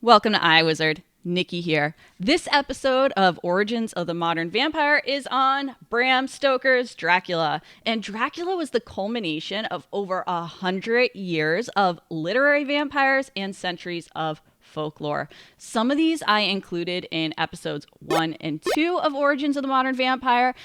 Welcome to iWizard. Nikki here. This episode of Origins of the Modern Vampire is on Bram Stoker's Dracula. And Dracula was the culmination of over 100 years of literary vampires and centuries of folklore. Some of these I included in episodes 1 and 2 of Origins of the Modern Vampire.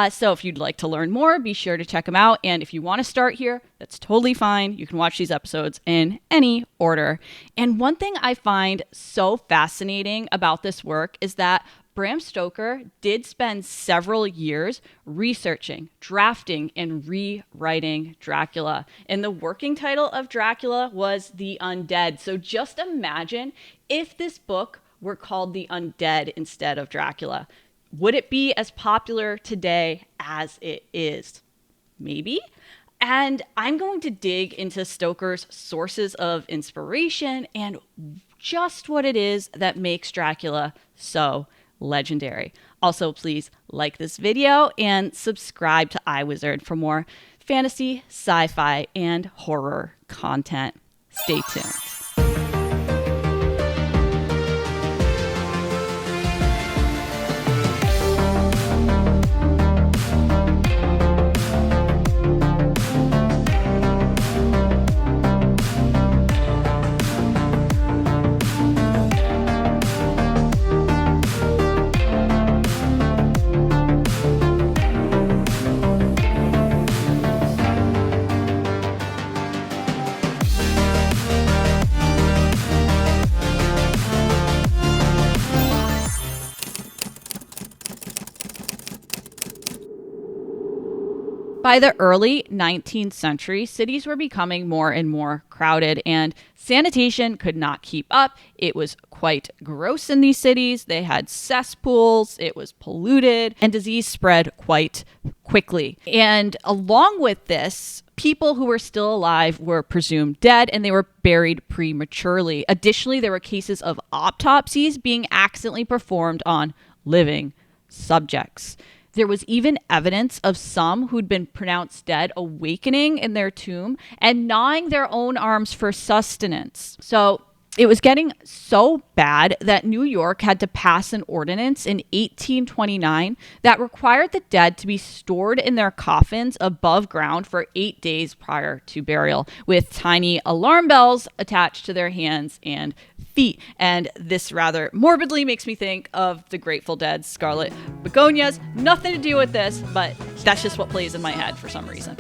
So if you'd like to learn more, be sure to check them out. And if you want to start here, that's totally fine. You can watch these episodes in any order. And one thing I find so fascinating about this work is that Bram Stoker did spend several years researching, drafting, and rewriting Dracula. And the working title of Dracula was The Undead. So just imagine if this book were called The Undead instead of Dracula. Would it be as popular today as it is? Maybe. And I'm going to dig into Stoker's sources of inspiration and just what it is that makes Dracula so legendary. Also, please like this video and subscribe to iWizard for more fantasy, sci-fi, and horror content. Stay tuned. By the early 19th century, cities were becoming more and more crowded, and sanitation could not keep up. It was quite gross in these cities. They had cesspools, it was polluted, and disease spread quite quickly. And along with this, people who were still alive were presumed dead, and they were buried prematurely. Additionally, there were cases of autopsies being accidentally performed on living subjects. There was even evidence of some who'd been pronounced dead awakening in their tomb and gnawing their own arms for sustenance. So it was getting so bad that New York had to pass an ordinance in 1829 that required the dead to be stored in their coffins above ground for 8 days prior to burial, with tiny alarm bells attached to their hands and feet. And this rather morbidly makes me think of the Grateful Dead's Scarlet, Begonias. Nothing to do with this, but that's just what plays in my head for some reason.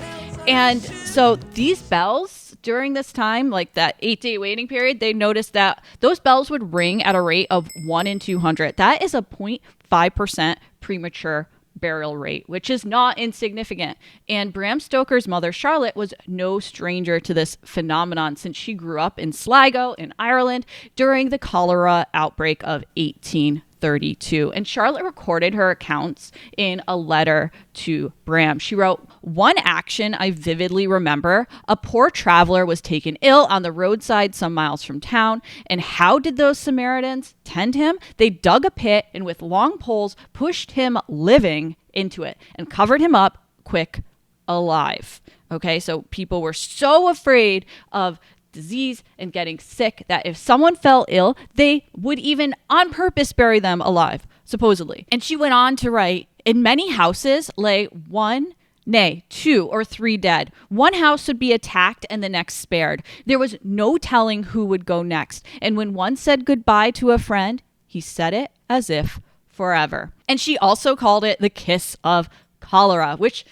And so these bells, during this time, like that 8-day waiting period, they noticed that those bells would ring at a rate of 1 in 200. That is a 0.5% premature burial rate, which is not insignificant. And Bram Stoker's mother, Charlotte, was no stranger to this phenomenon since she grew up in Sligo in Ireland during the cholera outbreak of 1832. And Charlotte recorded her accounts in a letter to Bram. She wrote, "One action I vividly remember. A poor traveler was taken ill on the roadside some miles from town. And how did those Samaritans tend him? They dug a pit and with long poles pushed him living into it and covered him up quick alive." Okay, so people were so afraid of disease and getting sick that if someone fell ill, they would even on purpose bury them alive, supposedly. And she went on to write, "In many houses lay one, nay, 2 or 3 dead. One house would be attacked and the next spared. There was no telling who would go next. And when one said goodbye to a friend, he said it as if forever." And she also called it the kiss of cholera, which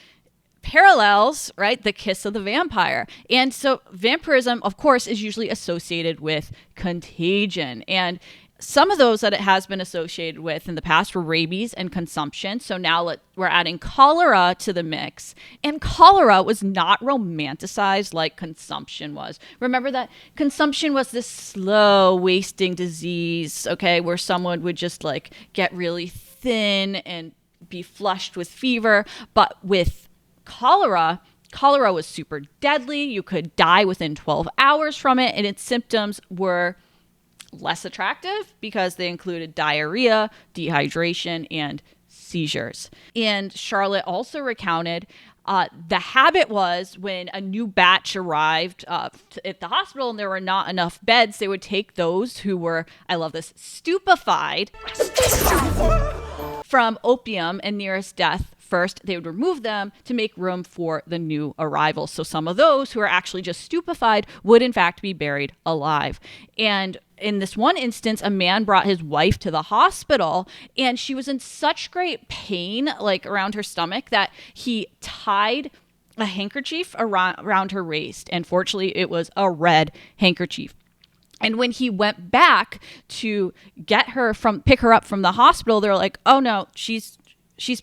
parallels, right, the kiss of the vampire. And so vampirism, of course, is usually associated with contagion. And some of those that it has been associated with in the past were rabies and consumption. So now we're adding cholera to the mix. And cholera was not romanticized like consumption was. Remember that consumption was this slow wasting disease, okay, where someone would just like get really thin and be flushed with fever. But with cholera was super deadly. You could die within 12 hours from it, and its symptoms were less attractive because they included diarrhea, dehydration, and seizures. And Charlotte also recounted The habit was when a new batch arrived at the hospital and there were not enough beds, they would take those who were, I love this, stupefied from opium and nearest death. First, they would remove them to make room for the new arrivals. So some of those who are actually just stupefied would in fact be buried alive. And in this one instance, a man brought his wife to the hospital and she was in such great pain, like around her stomach, that he tied a handkerchief around her waist. And fortunately, it was a red handkerchief. And when he went back to pick her up from the hospital, they're like, oh no, she's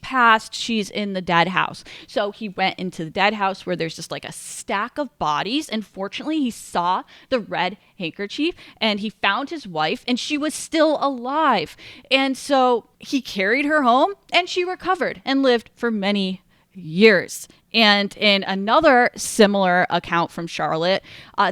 passed. She's in the dead house. So he went into the dead house where there's just like a stack of bodies. And fortunately, he saw the red handkerchief and he found his wife and she was still alive. And so he carried her home and she recovered and lived for many years. And in another similar account from Charlotte,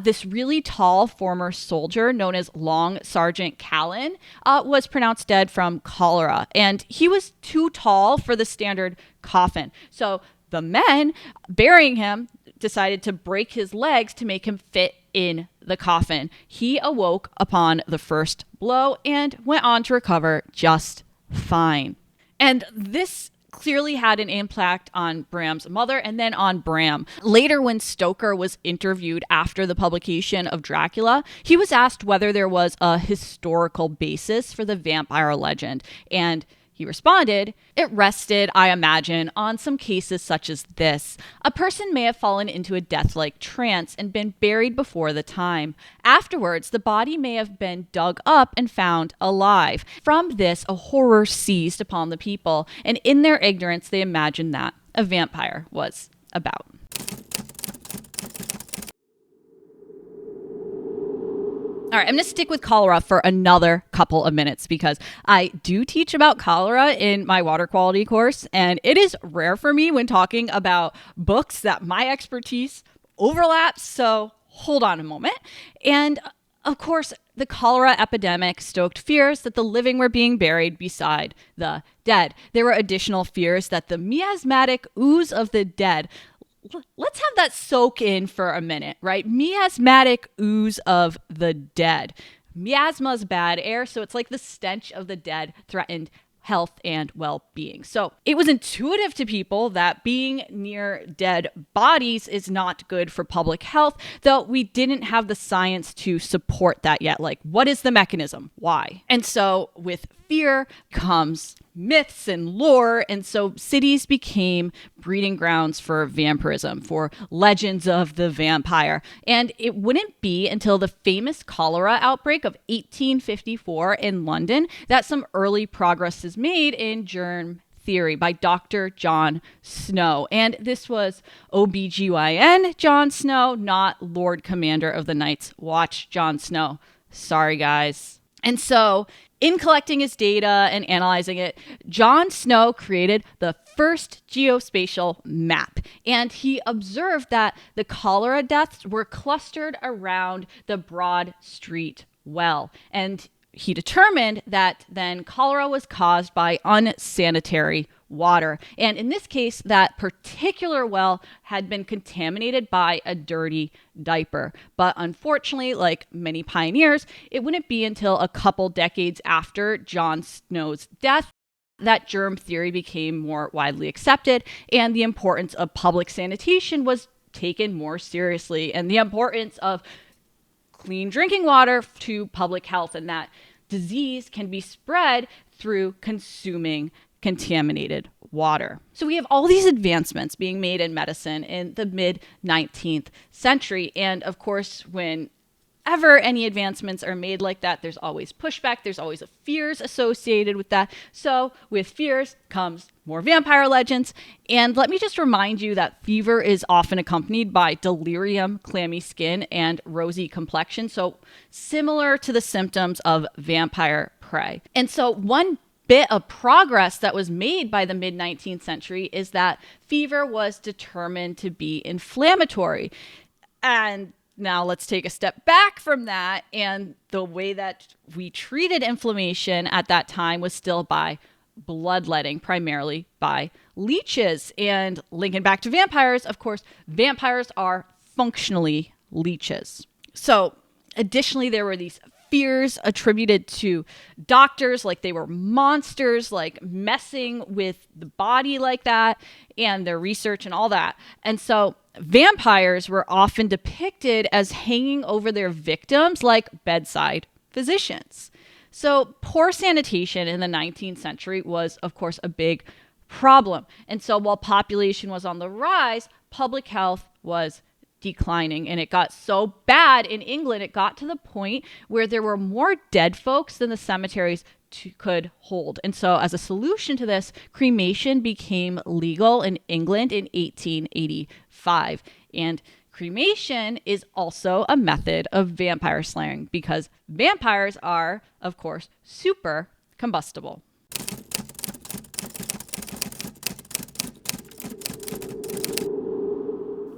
this really tall former soldier known as Long Sergeant Callan was pronounced dead from cholera. And he was too tall for the standard coffin. So the men burying him decided to break his legs to make him fit in the coffin. He awoke upon the first blow and went on to recover just fine. And this clearly had an impact on Bram's mother and then on Bram. Later, when Stoker was interviewed after the publication of Dracula, he was asked whether there was a historical basis for the vampire legend. And he responded, "It rested, I imagine, on some cases such as this. A person may have fallen into a death-like trance and been buried before the time. Afterwards, the body may have been dug up and found alive. From this, a horror seized upon the people, and in their ignorance, they imagined that a vampire was about." All right, I'm going to stick with cholera for another couple of minutes because I do teach about cholera in my water quality course, and it is rare for me when talking about books that my expertise overlaps. So hold on a moment. And of course, the cholera epidemic stoked fears that the living were being buried beside the dead. There were additional fears that the miasmatic ooze of the dead. Let's have that soak in for a minute, right? Miasmatic ooze of the dead. Miasma is bad air, so it's like the stench of the dead threatened health and well-being. So it was intuitive to people that being near dead bodies is not good for public health, though we didn't have the science to support that yet. Like, what is the mechanism? Why? And so with fear comes myths and lore, and so cities became breeding grounds for vampirism, for legends of the vampire. And it wouldn't be until the famous cholera outbreak of 1854 in London that some early progress is made in germ theory by Dr. John Snow. And this was OBGYN John Snow, not Lord Commander of the Night's Watch John Snow. Sorry, guys. And so in collecting his data and analyzing it, John Snow created the first geospatial map. And he observed that the cholera deaths were clustered around the Broad Street well. And he determined that then cholera was caused by unsanitary water. And in this case, that particular well had been contaminated by a dirty diaper. But unfortunately, like many pioneers, it wouldn't be until a couple decades after John Snow's death that germ theory became more widely accepted and the importance of public sanitation was taken more seriously, and the importance of clean drinking water to public health, and that disease can be spread through consuming contaminated water. So we have all these advancements being made in medicine in the mid-19th century. And of course, whenever any advancements are made like that, there's always pushback. There's always fears associated with that. So with fears comes more vampire legends. And let me just remind you that fever is often accompanied by delirium, clammy skin, and rosy complexion. So similar to the symptoms of vampire prey. And so one bit of progress that was made by the mid-19th century is that fever was determined to be inflammatory. And now let's take a step back from that. And the way that we treated inflammation at that time was still by bloodletting, primarily by leeches. And linking back to vampires, of course, vampires are functionally leeches. So additionally, there were these fears attributed to doctors, like they were monsters, like messing with the body like that, and their research and all that. And so vampires were often depicted as hanging over their victims like bedside physicians. So poor sanitation in the 19th century was, of course, a big problem. And so while population was on the rise, public health was declining, and it got so bad in England, it got to the point where there were more dead folks than the cemeteries could hold. And so as a solution to this, cremation became legal in England in 1885. And cremation is also a method of vampire slaying because vampires are, of course, super combustible.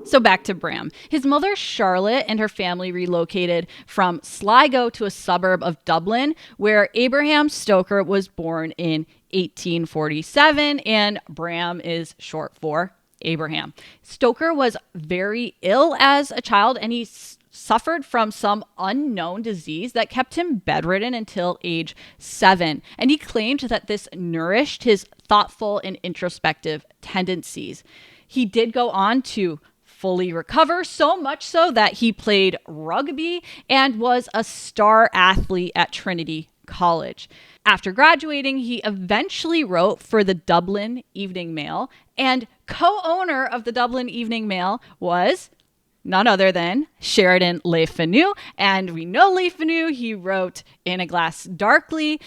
So back to Bram. His mother, Scarlet, and her family relocated from Sligo to a suburb of Dublin, where Abraham Stoker was born in 1847, and Bram is short for Abraham. Stoker was very ill as a child, and he suffered from some unknown disease that kept him bedridden until age 7. And he claimed that this nourished his thoughtful and introspective tendencies. He did go on to fully recover, so much so that he played rugby and was a star athlete at Trinity College. After graduating, he eventually wrote for the Dublin Evening Mail, and co-owner of the Dublin Evening Mail was none other than Sheridan Le Fanu. And we know Le Fanu, he wrote In a Glass Darkly.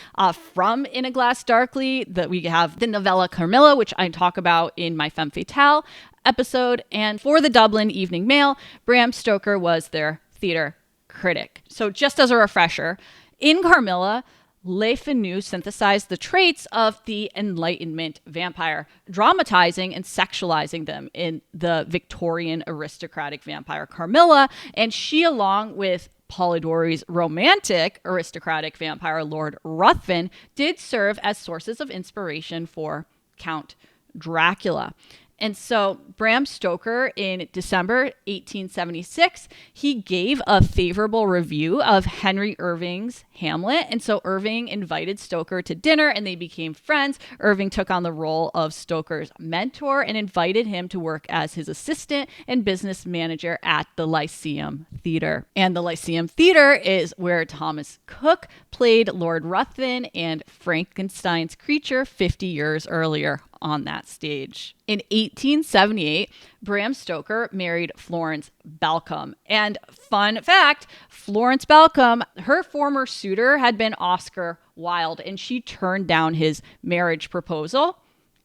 From In a Glass Darkly, that we have the novella Carmilla, which I talk about in my Femme Fatale episode. And for the Dublin Evening Mail, Bram Stoker was their theater critic. So just as a refresher, in Carmilla, Le Fanu synthesized the traits of the Enlightenment vampire, dramatizing and sexualizing them in the Victorian aristocratic vampire Carmilla, and she, along with Polidori's romantic aristocratic vampire Lord Ruthven, did serve as sources of inspiration for Count Dracula. And so Bram Stoker, in December 1876, he gave a favorable review of Henry Irving's Hamlet. And so Irving invited Stoker to dinner and they became friends. Irving took on the role of Stoker's mentor and invited him to work as his assistant and business manager at the Lyceum Theatre. And the Lyceum Theatre is where Thomas Cook played Lord Ruthven and Frankenstein's creature 50 years earlier on that stage. In 1878, Bram Stoker married Florence Balcombe. And fun fact, Florence Balcombe, her former suitor had been Oscar Wilde, and she turned down his marriage proposal.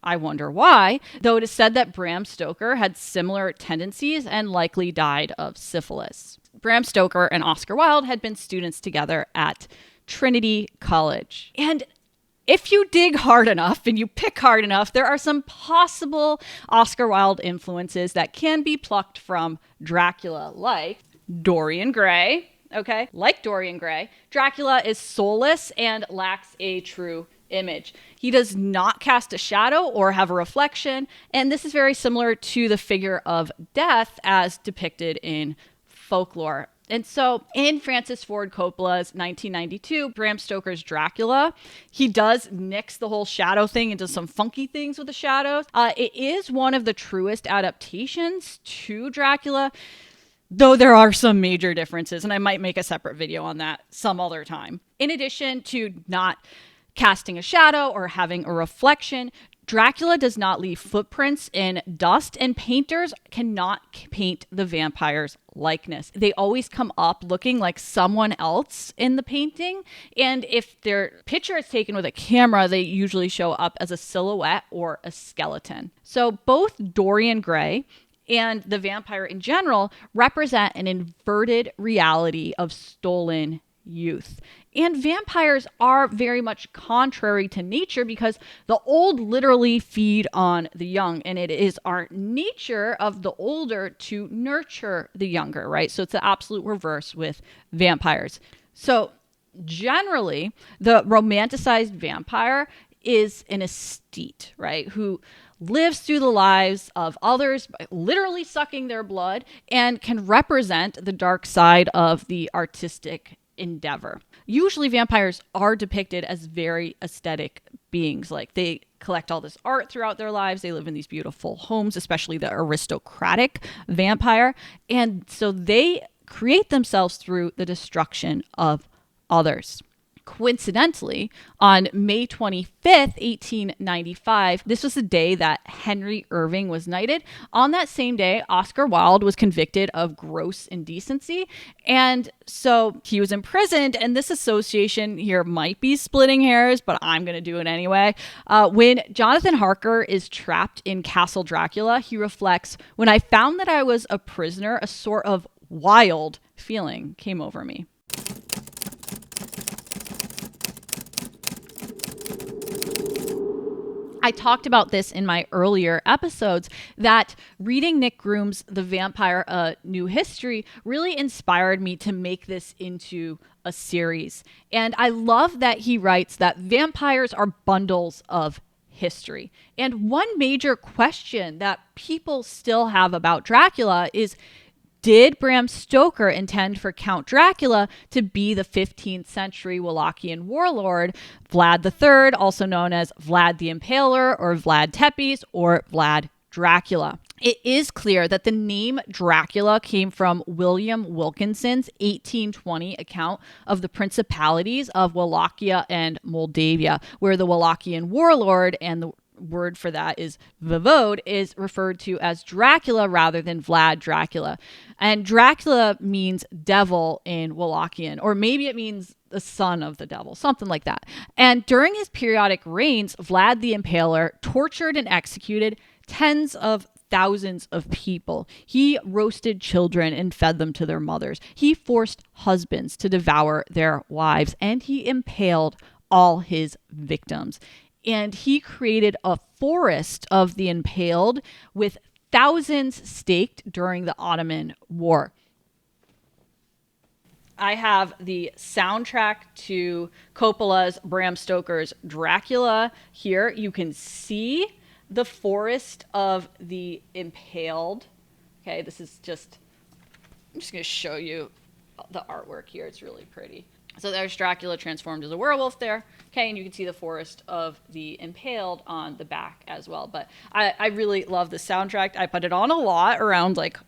I wonder why, though it is said that Bram Stoker had similar tendencies and likely died of syphilis. Bram Stoker and Oscar Wilde had been students together at Trinity College. And if you dig hard enough and you pick hard enough, there are some possible Oscar Wilde influences that can be plucked from Dracula, like Dorian Gray. Okay, like Dorian Gray, Dracula is soulless and lacks a true image. He does not cast a shadow or have a reflection, and this is very similar to the figure of death as depicted in folklore. And so in Francis Ford Coppola's 1992, Bram Stoker's Dracula, he does nix the whole shadow thing and does some funky things with the shadows. It is one of the truest adaptations to Dracula, though there are some major differences, and I might make a separate video on that some other time. In addition to not casting a shadow or having a reflection, Dracula does not leave footprints in dust, and painters cannot paint the vampire's likeness. They always come up looking like someone else in the painting, and if their picture is taken with a camera, they usually show up as a silhouette or a skeleton. So both Dorian Gray and the vampire in general represent an inverted reality of stolen youth. And vampires are very much contrary to nature because the old literally feed on the young, and it is our nature of the older to nurture the younger, right? So it's the absolute reverse with vampires. So generally, the romanticized vampire is an aesthete, right? Who lives through the lives of others by literally sucking their blood and can represent the dark side of the artistic endeavor. Usually vampires are depicted as very aesthetic beings. Like they collect all this art throughout their lives. They live in these beautiful homes, especially the aristocratic vampire. And so they create themselves through the destruction of others. Coincidentally, on May 25th, 1895, this was the day that Henry Irving was knighted. On that same day, Oscar Wilde was convicted of gross indecency. And so he was imprisoned, and this association here might be splitting hairs, but I'm going to do it anyway. When Jonathan Harker is trapped in Castle Dracula, he reflects, "When I found that I was a prisoner, a sort of wild feeling came over me." I talked about this in my earlier episodes, that reading Nick Groom's The Vampire: A New History really inspired me to make this into a series. And I love that he writes that vampires are bundles of history. And one major question that people still have about Dracula is, did Bram Stoker intend for Count Dracula to be the 15th century Wallachian warlord, Vlad III, also known as Vlad the Impaler or Vlad Tepes or Vlad Dracula? It is clear that the name Dracula came from William Wilkinson's 1820 account of the principalities of Wallachia and Moldavia, where the Wallachian warlord, and the word for that is Vivode, is referred to as Dracula rather than Vlad Dracula. And Dracula means devil in Wallachian, or maybe it means the son of the devil, something like that. And during his periodic reigns, Vlad the Impaler tortured and executed tens of thousands of people. He roasted children and fed them to their mothers. He forced husbands to devour their wives, and he impaled all his victims. And he created a forest of the impaled, with thousands staked during the Ottoman War. I have the soundtrack to Coppola's Bram Stoker's Dracula here. You can see the forest of the impaled. Okay, this is just, I'm just going to show you the artwork here. It's really pretty. So there's Dracula transformed as a werewolf there. Okay, and you can see the forest of the impaled on the back as well. But I really love the soundtrack. I put it on a lot around like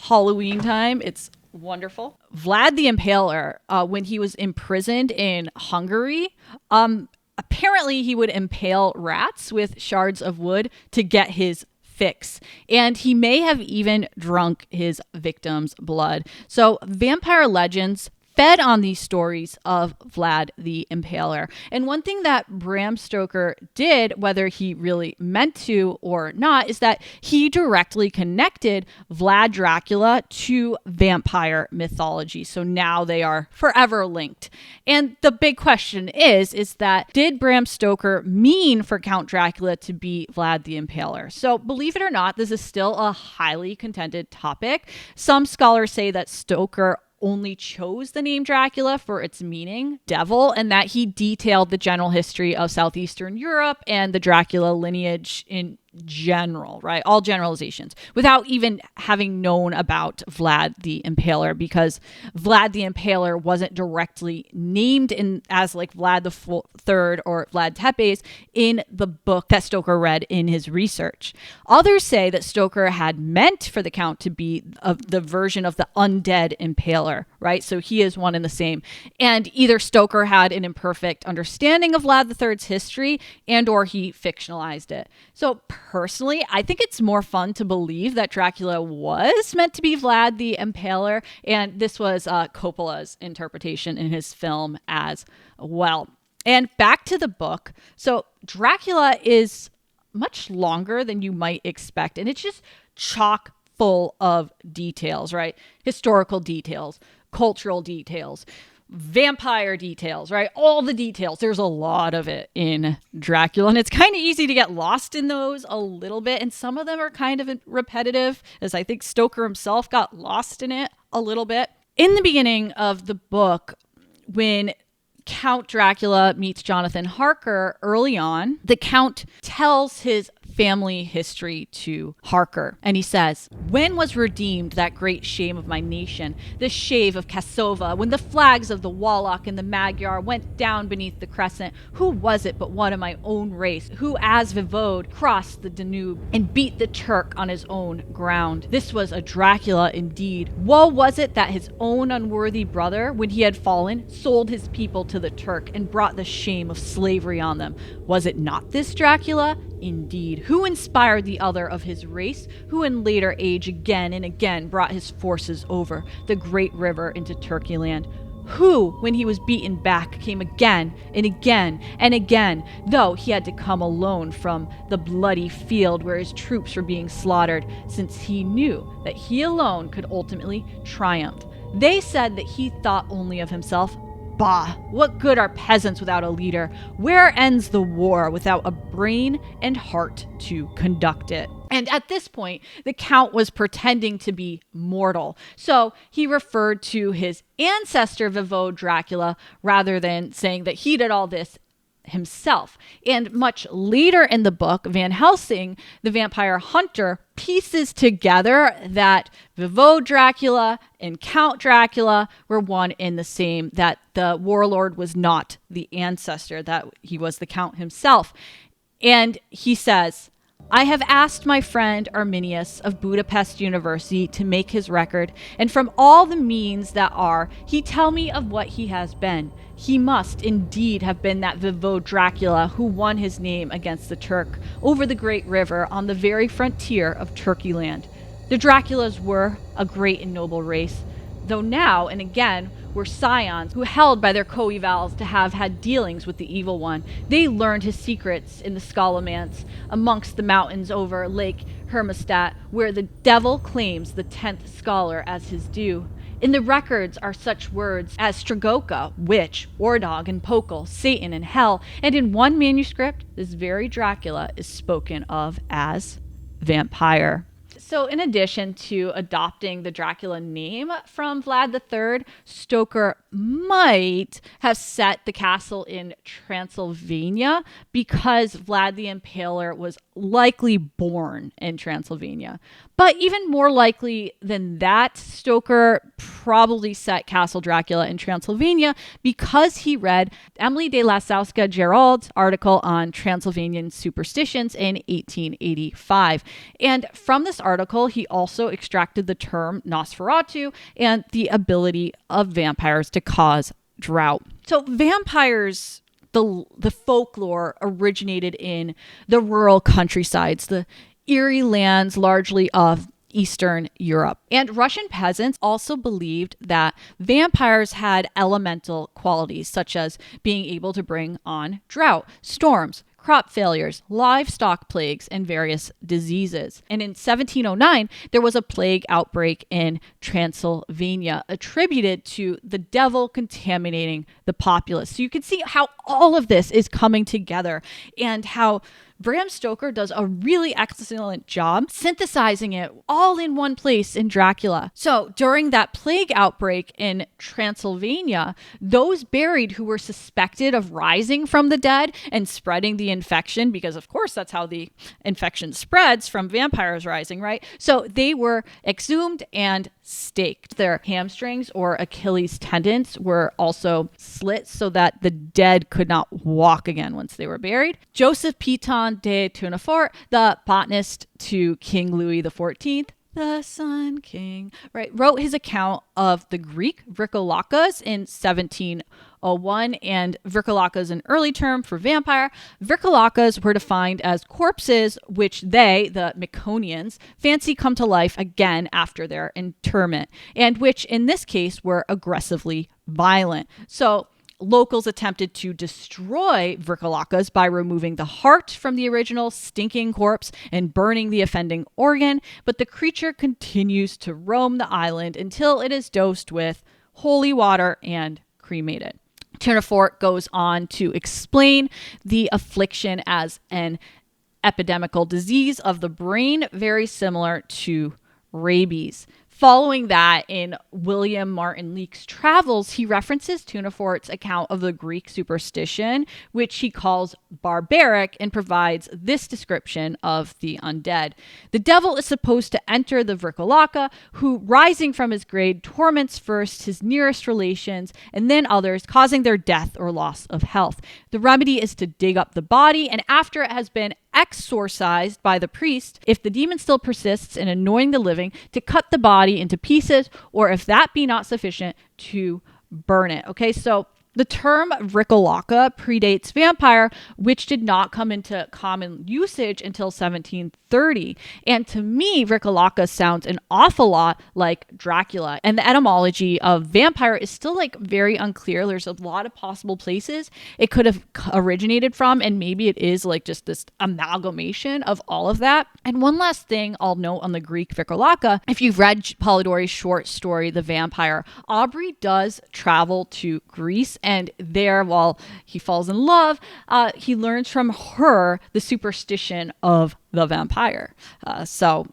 Halloween time. It's wonderful. Vlad the Impaler, when he was imprisoned in Hungary, apparently he would impale rats with shards of wood to get his fix. And he may have even drunk his victim's blood. So vampire legends fed on these stories of Vlad the Impaler. And one thing that Bram Stoker did, whether he really meant to or not, is that he directly connected Vlad Dracula to vampire mythology. So now they are forever linked. And the big question is that did Bram Stoker mean for Count Dracula to be Vlad the Impaler? So believe it or not, this is still a highly contested topic. Some scholars say that Stoker only chose the name Dracula for its meaning, devil, and that he detailed the general history of southeastern Europe and the Dracula lineage in general, right? All generalizations, without even having known about Vlad the Impaler, because Vlad the Impaler wasn't directly named in as like Vlad the Third or Vlad Tepes in the book that Stoker read in his research. Others say that Stoker had meant for the Count to be the version of the undead Impaler, right? So he is one and the same. And either Stoker had an imperfect understanding of Vlad the Third's history, and or he fictionalized it. So personally, I think it's more fun to believe that Dracula was meant to be Vlad the Impaler, and this was Coppola's interpretation in his film as well. And back to the book. So Dracula is much longer than you might expect, and it's just chock full of details, right? Historical details, cultural details, vampire details, right? All the details. There's a lot of it in Dracula, and it's kind of easy to get lost in those a little bit. And some of them are kind of repetitive, as I think Stoker himself got lost in it a little bit. In the beginning of the book, when Count Dracula meets Jonathan Harker early on, the Count tells his family history to Harker. And he says, "When was redeemed that great shame of my nation, the shave of Cassova, when the flags of the Wallach and the Magyar went down beneath the crescent? Who was it but one of my own race, who as Vivode crossed the Danube and beat the Turk on his own ground? This was a Dracula indeed. Woe was it that his own unworthy brother, when he had fallen, sold his people to the Turk and brought the shame of slavery on them. Was it not this Dracula? Indeed. Who inspired the other of his race, who in later age again and again brought his forces over the great river into Turkey land? Who, when he was beaten back, came again and again and again, though he had to come alone from the bloody field where his troops were being slaughtered, since he knew that he alone could ultimately triumph. They said that he thought only of himself. Bah, what good are peasants without a leader? Where ends the war without a brain and heart to conduct it?" And at this point, the Count was pretending to be mortal. So he referred to his ancestor Vivode Dracula rather than saying that he did all this himself. And much later in the book, Van Helsing, the vampire hunter, pieces together that Vivode Dracula and Count Dracula were one and the same, that the warlord was not the ancestor, that he was the Count himself. And he says, "I have asked my friend Arminius of Budapest University to make his record, and from all the means that are, he tell me of what he has been. He must indeed have been that Vivode Dracula who won his name against the Turk over the great river on the very frontier of Turkey land. The Draculas were a great and noble race, though now and again were scions who held by their coevals to have had dealings with the evil one. They learned his secrets in the Scholomance amongst the mountains over Lake Hermestat, where the devil claims the 10th scholar as his due. In the records are such words as Stragoka, witch, Ordog, and Pokel, Satan, and hell, and in one manuscript, this very Dracula is spoken of as Vampyre." So in addition to adopting the Dracula name from Vlad III, Stoker might have set the castle in Transylvania because Vlad the Impaler was likely born in Transylvania. But even more likely than that, Stoker probably set Castle Dracula in Transylvania because he read Emily de Lasowska Gerald's article on Transylvanian superstitions in 1885. And from this article, he also extracted the term Nosferatu and the ability of vampires to cause drought. So vampires, the folklore originated in the rural countrysides, the eerie lands largely of Eastern Europe. And Russian peasants also believed that vampires had elemental qualities, such as being able to bring on drought, storms, crop failures, livestock plagues, and various diseases. And in 1709, there was a plague outbreak in Transylvania attributed to the devil contaminating the populace. So you can see how all of this is coming together and how Bram Stoker does a really excellent job synthesizing it all in one place in Dracula. So during that plague outbreak in Transylvania, those buried who were suspected of rising from the dead and spreading the infection, because of course that's how the infection spreads from vampires rising, right? So they were exhumed and staked. Their hamstrings or Achilles tendons were also slit so that the dead could not walk again once they were buried. Joseph Piton de Tournefort, the botanist to King Louis XIV, the Sun King, right, wrote his account of the Greek Vrykolakas in 1701, and Vrykolakas is an early term for vampire. Vrykolakas were defined as corpses which they, the Myconians, fancy come to life again after their interment, and which in this case were aggressively violent. So locals attempted to destroy Vrykolakas by removing the heart from the original stinking corpse and burning the offending organ, but the creature continues to roam the island until it is dosed with holy water and cremated. Tournefort goes on to explain the affliction as an epidemical disease of the brain, very similar to rabies. Following that, in William Martin Leake's travels, he references Tunefort's account of the Greek superstition, which he calls barbaric, and provides this description of the undead. The devil is supposed to enter the Vricolaca, who, rising from his grave, torments first his nearest relations and then others, causing their death or loss of health. The remedy is to dig up the body, and after it has been exorcised by the priest, if the demon still persists in annoying the living, to cut the body into pieces, or if that be not sufficient, to burn it. Okay, so the term Vricolaca predates vampire, which did not come into common usage until 1730. And to me, Vricolaca sounds an awful lot like Dracula. And the etymology of vampire is still like very unclear. There's a lot of possible places it could have originated from, and maybe it is like just this amalgamation of all of that. And one last thing I'll note on the Greek Vricolaca, if you've read Polidori's short story, The Vampire, Aubrey does travel to Greece. And there, while he falls in love, he learns from her the superstition of the vampire. So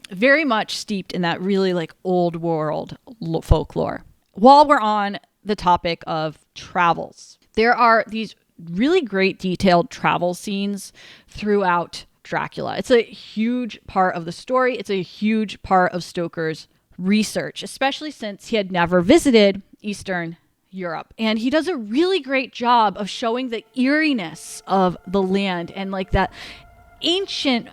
very much steeped in that really like old world folklore. While we're on the topic of travels, there are these really great detailed travel scenes throughout Dracula. It's a huge part of the story. It's a huge part of Stoker's research, especially since he had never visited Eastern Europe. And he does a really great job of showing the eeriness of the land and like that ancient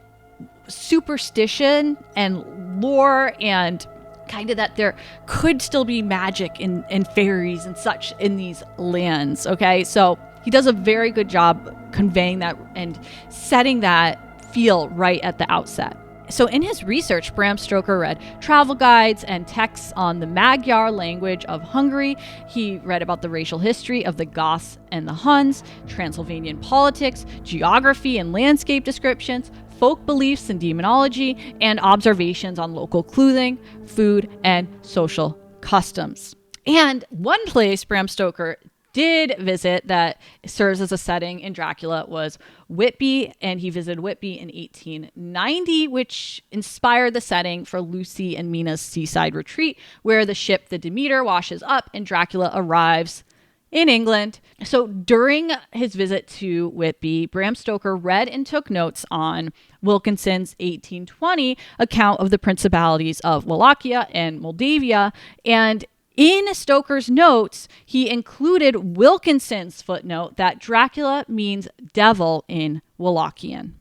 superstition and lore, and kind of that there could still be magic and fairies and such in these lands. Okay, so he does a very good job conveying that and setting that feel right at the outset. So in his research, Bram Stoker read travel guides and texts on the Magyar language of Hungary. He read about the racial history of the Goths and the Huns, Transylvanian politics, geography and landscape descriptions, folk beliefs and demonology, and observations on local clothing, food, and social customs. And one place Bram Stoker did visit that serves as a setting in Dracula was Whitby, and he visited Whitby in 1890, which inspired the setting for Lucy and Mina's seaside retreat, where the ship the Demeter washes up and Dracula arrives in England. So during his visit to Whitby, Bram Stoker read and took notes on Wilkinson's 1820 account of the principalities of Wallachia and Moldavia, and in Stoker's notes, he included Wilkinson's footnote that Dracula means devil in Wallachian.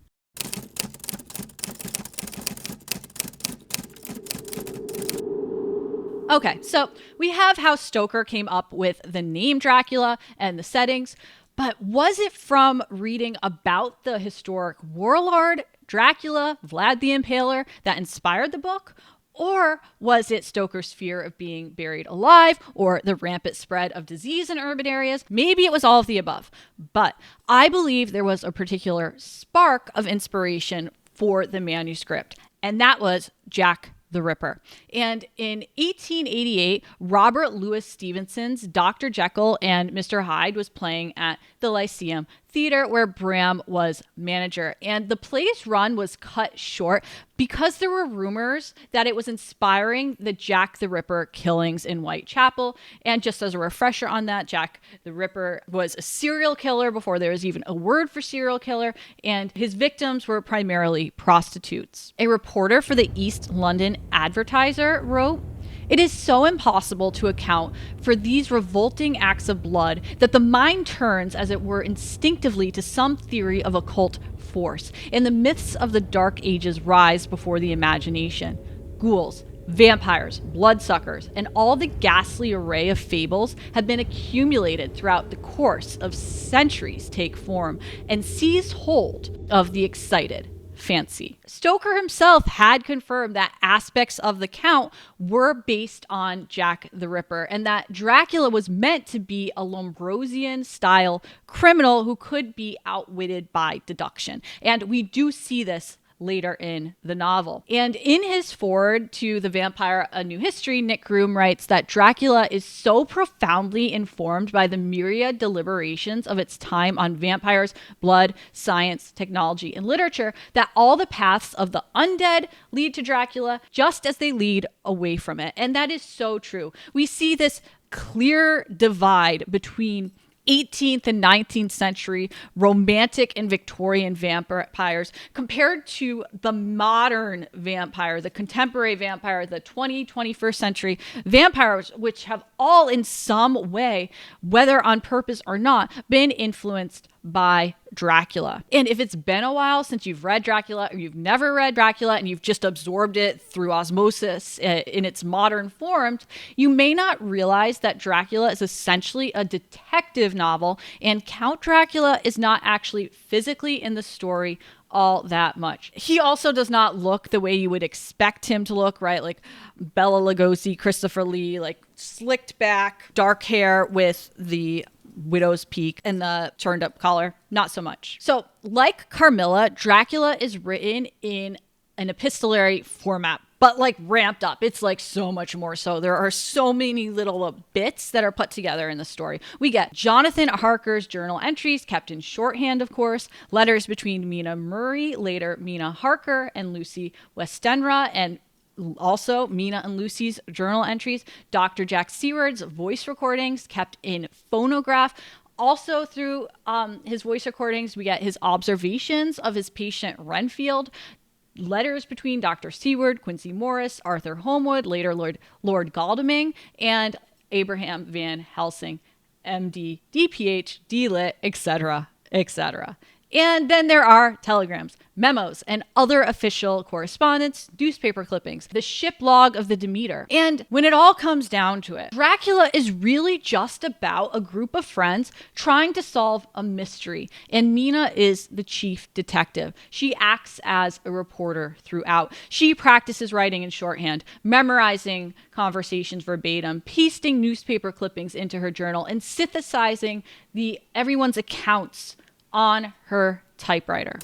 Okay, so we have how Stoker came up with the name Dracula and the settings, but was it from reading about the historic warlord Dracula, Vlad the Impaler, that inspired the book? Or was it Stoker's fear of being buried alive, or the rampant spread of disease in urban areas? Maybe it was all of the above. But I believe there was a particular spark of inspiration for the manuscript, and that was Jack the Ripper. And in 1888, Robert Louis Stevenson's Dr. Jekyll and Mr. Hyde was playing at the Lyceum Theater, where Bram was manager. And the play's run was cut short because there were rumors that it was inspiring the Jack the Ripper killings in Whitechapel. And just as a refresher on that, Jack the Ripper was a serial killer before there was even a word for serial killer, and his victims were primarily prostitutes. A reporter for the East London Advertiser wrote, "It is so impossible to account for these revolting acts of blood that the mind turns, as it were, instinctively to some theory of occult force, and the myths of the Dark Ages rise before the imagination. Ghouls, vampires, bloodsuckers, and all the ghastly array of fables have been accumulated throughout the course of centuries, take form, and seize hold of the excited fancy." Stoker himself had confirmed that aspects of the count were based on Jack the Ripper, and that Dracula was meant to be a Lombrosian-style criminal who could be outwitted by deduction. And we do see this later in the novel. And in his foreword to The Vampire: A New History, Nick Groom writes that Dracula is so profoundly informed by the myriad deliberations of its time on vampires, blood, science, technology, and literature that all the paths of the undead lead to Dracula just as they lead away from it. And that is so true. We see this clear divide between 18th and 19th century romantic and Victorian vampires compared to the modern vampire, the contemporary vampire, the 21st century vampires, which have all in some way, whether on purpose or not, been influenced by Dracula. And if it's been a while since you've read Dracula, or you've never read Dracula and you've just absorbed it through osmosis in its modern forms, you may not realize that Dracula is essentially a detective novel, and Count Dracula is not actually physically in the story all that much. He also does not look the way you would expect him to look, right? Like Bela Lugosi, Christopher Lee, like slicked back, dark hair with the widow's peak and the turned up collar. Not so much. So like Carmilla, Dracula is written in an epistolary format, but like ramped up. It's like so much more so. There are so many little bits that are put together in the story. We get Jonathan Harker's journal entries, kept in shorthand, of course, letters between Mina Murray, later Mina Harker, and Lucy Westenra, and also Mina and Lucy's journal entries, Dr. Jack Seward's voice recordings kept in phonograph. Also through his voice recordings, we get his observations of his patient Renfield, letters between Dr. Seward, Quincy Morris, Arthur Holmwood, later Lord Godalming, and Abraham Van Helsing, MD, DPH, DLit, etc., etc. And then there are telegrams, memos, and other official correspondence, newspaper clippings, the ship log of the Demeter. And when it all comes down to it, Dracula is really just about a group of friends trying to solve a mystery. And Mina is the chief detective. She acts as a reporter throughout. She practices writing in shorthand, memorizing conversations verbatim, pasting newspaper clippings into her journal, and synthesizing everyone's accounts on her typewriter.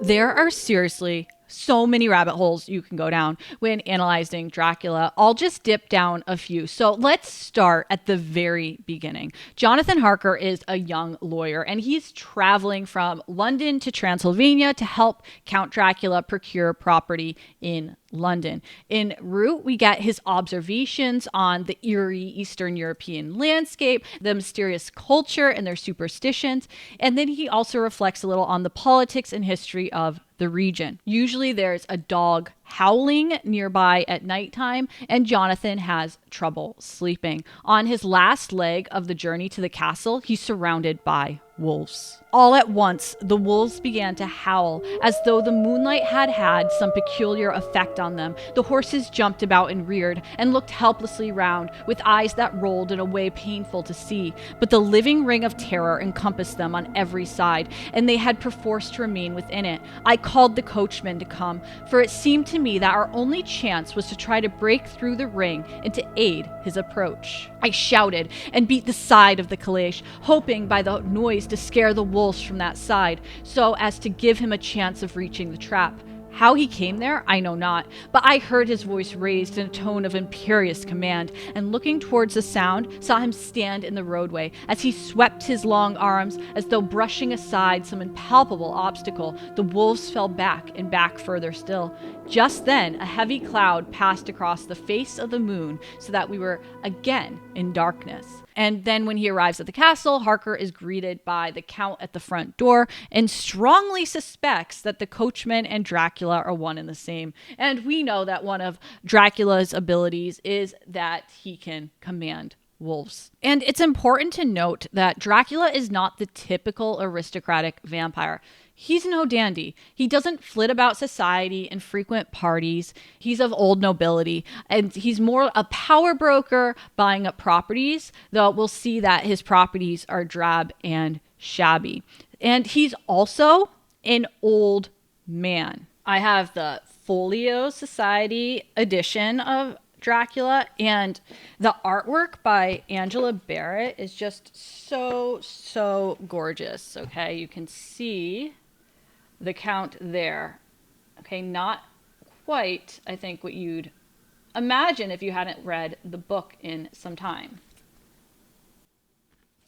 There are seriously so many rabbit holes you can go down when analyzing Dracula. I'll just dip down a few. So let's start at the very beginning. Jonathan Harker is a young lawyer, and he's traveling from London to Transylvania to help Count Dracula procure property in London. En route, we get his observations on the eerie Eastern European landscape, the mysterious culture and their superstitions, and then he also reflects a little on the politics and history of the region. Usually there's a dog howling nearby at nighttime, and Jonathan has trouble sleeping. On his last leg of the journey to the castle, he's surrounded by wolves. All at once, the wolves began to howl as though the moonlight had some peculiar effect on them. The horses jumped about and reared and looked helplessly round with eyes that rolled in a way painful to see. But the living ring of terror encompassed them on every side, and they had perforce to remain within it. I called the coachman to come, for it seemed to me that our only chance was to try to break through the ring and to aid his approach. I shouted and beat the side of the caleche, hoping by the noise to scare the wolves from that side, so as to give him a chance of reaching the trap. How he came there, I know not, but I heard his voice raised in a tone of imperious command, and looking towards the sound, saw him stand in the roadway. As he swept his long arms, as though brushing aside some impalpable obstacle, the wolves fell back and back further still. Just then, a heavy cloud passed across the face of the moon, so that we were again in darkness. And then when he arrives at the castle, Harker is greeted by the Count at the front door and strongly suspects that the coachman and Dracula are one and the same. And we know that one of Dracula's abilities is that he can command wolves. And it's important to note that Dracula is not the typical aristocratic vampire. He's no dandy. He doesn't flit about society and frequent parties. He's of old nobility, and he's more a power broker buying up properties, though we'll see that his properties are drab and shabby. And he's also an old man. I have the Folio Society edition of Dracula, and the artwork by Angela Barrett is just so gorgeous. Okay, you can see the Count there. Okay, not quite, I think, what you'd imagine if you hadn't read the book in some time.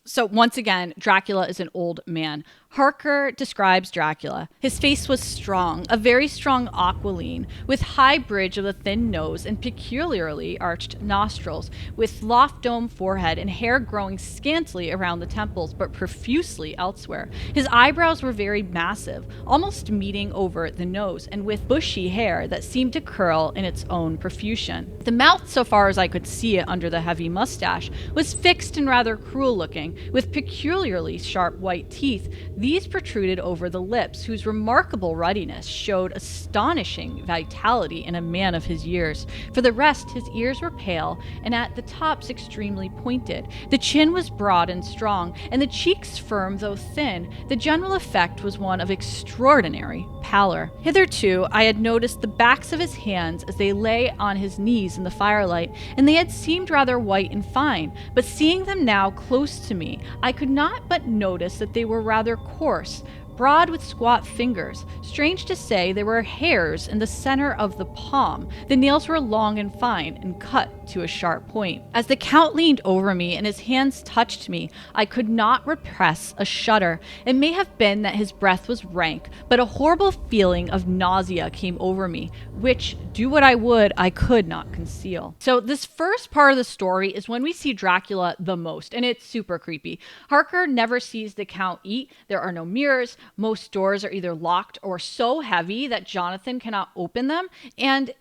So once again, Dracula is an old man. Harker describes Dracula. His face was strong, a very strong aquiline, with high bridge of the thin nose and peculiarly arched nostrils, with loft dome forehead and hair growing scantily around the temples, but profusely elsewhere. His eyebrows were very massive, almost meeting over the nose, and with bushy hair that seemed to curl in its own profusion. The mouth, so far as I could see it under the heavy mustache, was fixed and rather cruel looking, with peculiarly sharp white teeth. These protruded over the lips, whose remarkable ruddiness showed astonishing vitality in a man of his years. For the rest, his ears were pale, and at the tops extremely pointed. The chin was broad and strong, and the cheeks firm though thin. The general effect was one of extraordinary pallor. Hitherto, I had noticed the backs of his hands as they lay on his knees in the firelight, and they had seemed rather white and fine, but seeing them now close to me, I could not but notice that they were rather coarse, broad with squat fingers. Strange to say, there were hairs in the center of the palm. The nails were long and fine and cut to a sharp point. As the Count leaned over me and his hands touched me, I could not repress a shudder. It may have been that his breath was rank, but a horrible feeling of nausea came over me, which, do what I would, I could not conceal. So this first part of the story is when we see Dracula the most, and it's super creepy. Harker never sees the Count eat. There are no mirrors. Most doors are either locked or so heavy that Jonathan cannot open them, and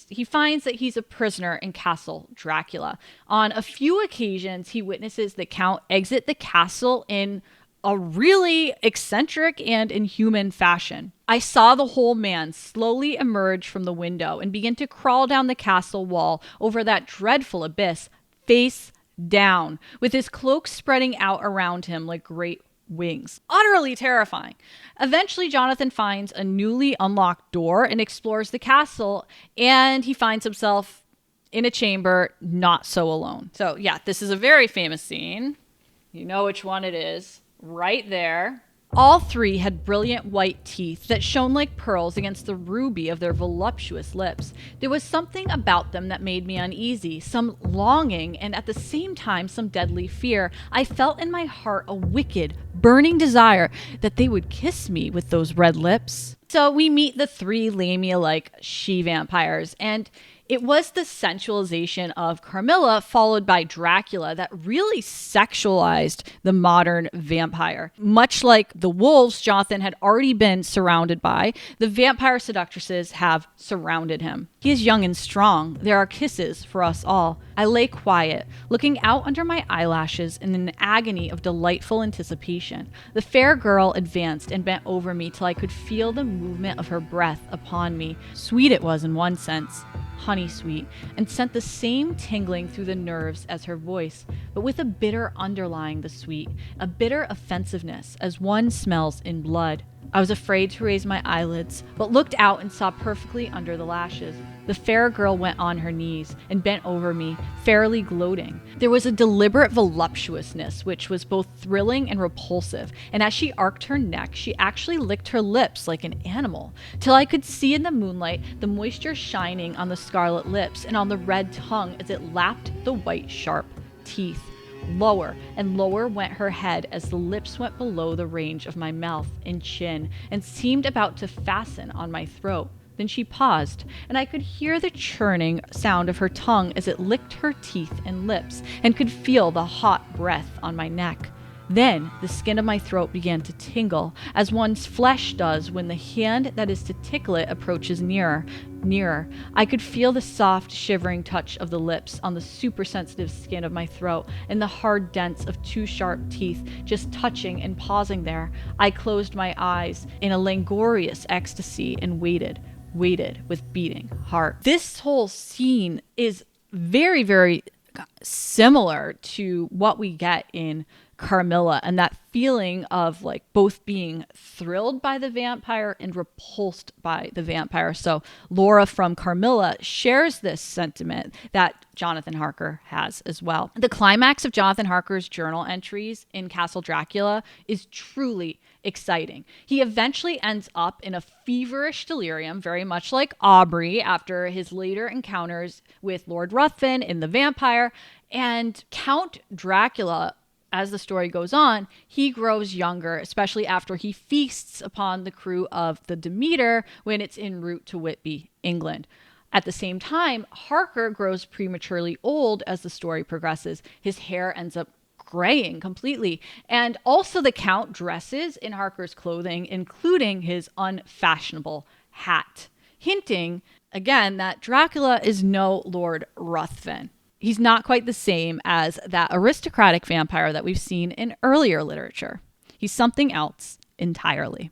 he finds that he's a prisoner in Castle Dracula. On a few occasions, he witnesses the Count exit the castle in a really eccentric and inhuman fashion. I saw the whole man slowly emerge from the window and begin to crawl down the castle wall over that dreadful abyss, face down, with his cloak spreading out around him like great wings. Utterly terrifying. Eventually, Jonathan finds a newly unlocked door and explores the castle, and he finds himself in a chamber, not so alone. So yeah, this is a very famous scene. You know which one it is. Right there. All three had brilliant white teeth that shone like pearls against the ruby of their voluptuous lips. There was something about them that made me uneasy, some longing, and at the same time some deadly fear. I felt in my heart a wicked, burning desire that they would kiss me with those red lips. So we meet the three Lamia-like she-vampires, and it was the sensualization of Carmilla followed by Dracula that really sexualized the modern vampire. Much like the wolves Jonathan had already been surrounded by, the vampire seductresses have surrounded him. He is young and strong. There are kisses for us all. I lay quiet, looking out under my eyelashes in an agony of delightful anticipation. The fair girl advanced and bent over me till I could feel the movement of her breath upon me. Sweet it was in one sense, honey sweet, and sent the same tingling through the nerves as her voice, but with a bitter underlying the sweet, a bitter offensiveness as one smells in blood. I was afraid to raise my eyelids, but looked out and saw perfectly under the lashes. The fair girl went on her knees and bent over me, fairly gloating. There was a deliberate voluptuousness which was both thrilling and repulsive, and as she arched her neck, she actually licked her lips like an animal, till I could see in the moonlight the moisture shining on the scarlet lips and on the red tongue as it lapped the white sharp teeth. Lower and lower went her head as the lips went below the range of my mouth and chin and seemed about to fasten on my throat. Then she paused, and I could hear the churning sound of her tongue as it licked her teeth and lips, and could feel the hot breath on my neck. Then the skin of my throat began to tingle, as one's flesh does when the hand that is to tickle it approaches nearer. I could feel the soft, shivering touch of the lips on the super-sensitive skin of my throat, and the hard dents of two sharp teeth just touching and pausing there. I closed my eyes in a languorous ecstasy and waited with beating heart. This whole scene is very, very similar to what we get in Carmilla, and that feeling of like both being thrilled by the vampire and repulsed by the vampire. So Laura from Carmilla shares this sentiment that Jonathan Harker has as well. The climax of Jonathan Harker's journal entries in Castle Dracula is truly exciting. He eventually ends up in a feverish delirium, very much like Aubrey after his later encounters with Lord Ruthven in The Vampire. And Count Dracula, as the story goes on, he grows younger, especially after he feasts upon the crew of the Demeter when it's en route to Whitby, England. At the same time, Harker grows prematurely old as the story progresses. His hair ends up graying completely. And also the Count dresses in Harker's clothing, including his unfashionable hat, hinting, again, that Dracula is no Lord Ruthven. He's not quite the same as that aristocratic vampire that we've seen in earlier literature. He's something else entirely.